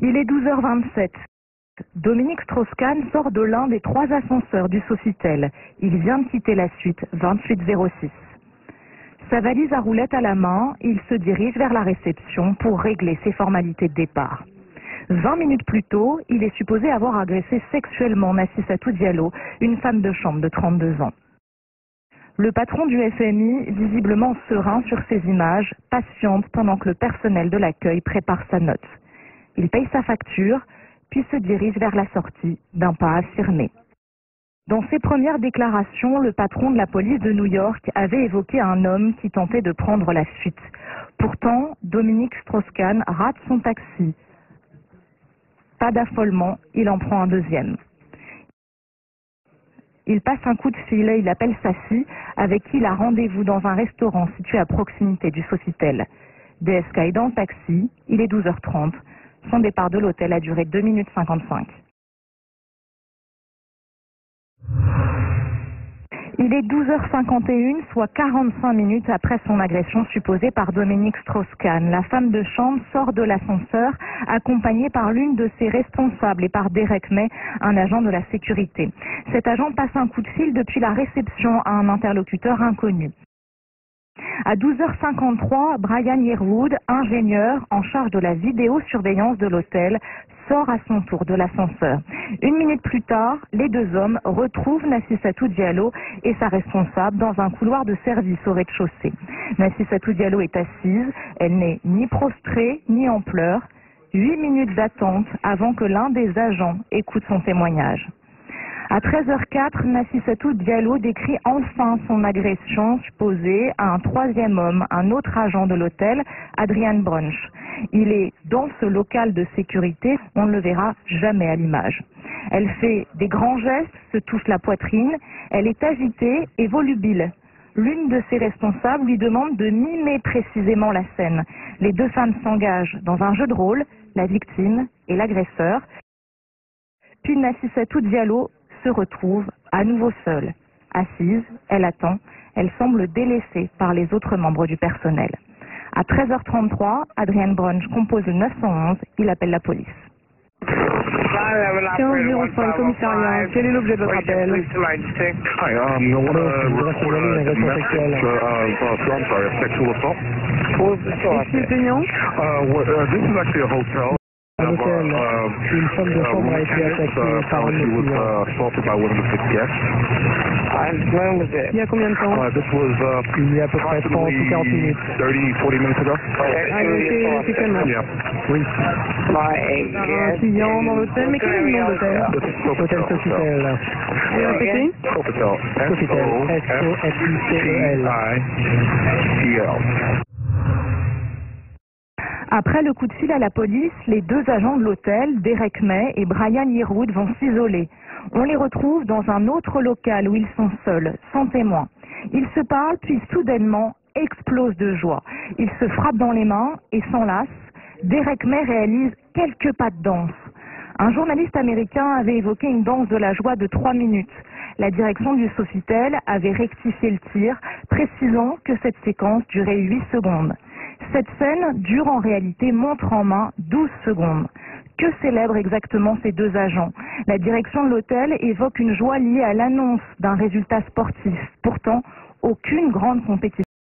Il est 12h27. Dominique Strauss-Kahn sort de l'un des 3 ascenseurs du Sofitel. Il vient de quitter la suite 2806. Sa valise à roulettes à la main, il se dirige vers la réception pour régler ses formalités de départ. 20 minutes plus tôt, il est supposé avoir agressé sexuellement Nafissatou Diallo, une femme de chambre de 32 ans. Le patron du FMI, visiblement serein sur ces images, patiente pendant que le personnel de l'accueil prépare sa note. Il paye sa facture, puis se dirige vers la sortie d'un pas affirmé. Dans ses premières déclarations, le patron de la police de New York avait évoqué un homme qui tentait de prendre la fuite. Pourtant, Dominique Strauss-Kahn rate son taxi. Pas d'affolement, il en prend un deuxième. Il passe un coup de fil, il appelle sa fille, avec qui il a rendez-vous dans un restaurant situé à proximité du Sofitel. DSK est dans le taxi, il est 12h30. Son départ de l'hôtel a duré 2 minutes 55. Il est 12h51, soit 45 minutes après son agression supposée par Dominique Strauss-Kahn. La femme de chambre sort de l'ascenseur, accompagnée par l'une de ses responsables et par Derek May, un agent de la sécurité. Cet agent passe un coup de fil depuis la réception à un interlocuteur inconnu. À 12h53, Brian Yearwood, ingénieur en charge de la vidéosurveillance de l'hôtel, sort à son tour de l'ascenseur. 1 minute plus tard, les 2 hommes retrouvent Nafissatou Diallo et sa responsable dans un couloir de service au rez-de-chaussée. Nafissatou Diallo est assise, elle n'est ni prostrée ni en pleurs. 8 minutes d'attente avant que l'un des agents écoute son témoignage. À 13h04, Nafissatou Diallo décrit enfin son agression supposée à un 3e homme, un autre agent de l'hôtel, Adrian Brunch. Il est dans ce local de sécurité, on ne le verra jamais à l'image. Elle fait des grands gestes, se touche la poitrine, elle est agitée et volubile. L'une de ses responsables lui demande de mimer précisément la scène. Les 2 femmes s'engagent dans un jeu de rôle, la victime et l'agresseur. Puis Nafissatou Diallo se retrouve à nouveau seule. Assise, elle attend, elle semble délaissée par les autres membres du personnel. À 13h33, Adrian Brunch compose le 911, il appelle la police. 1505 commissariat, quel est l'objet de votre appel? Ici le plaignant? Un hôtel, une femme de chambre a été attaquée par un de nos clients. Il y a combien de temps? Il y a à peu près 30 ou 40 minutes. C'est quel nom? Oui. Un client dans l'hôtel, mais quel est le nom d'hôtel? Hôtel Sofitel. Et répétez? Sofitel. S-O-F-I-T-E-L. Après le coup de fil à la police, les 2 agents de l'hôtel, Derek May et Brian Yearwood, vont s'isoler. On les retrouve dans un autre local où ils sont seuls, sans témoins. Ils se parlent, puis soudainement explosent de joie. Ils se frappent dans les mains et s'enlacent. Derek May réalise quelques pas de danse. Un journaliste américain avait évoqué une danse de la joie de 3 minutes. La direction du Sofitel avait rectifié le tir, précisant que cette séquence durait 8 secondes. Cette scène dure en réalité montre en main 12 secondes. Que célèbrent exactement ces 2 agents? La direction de l'hôtel évoque une joie liée à l'annonce d'un résultat sportif. Pourtant, aucune grande compétition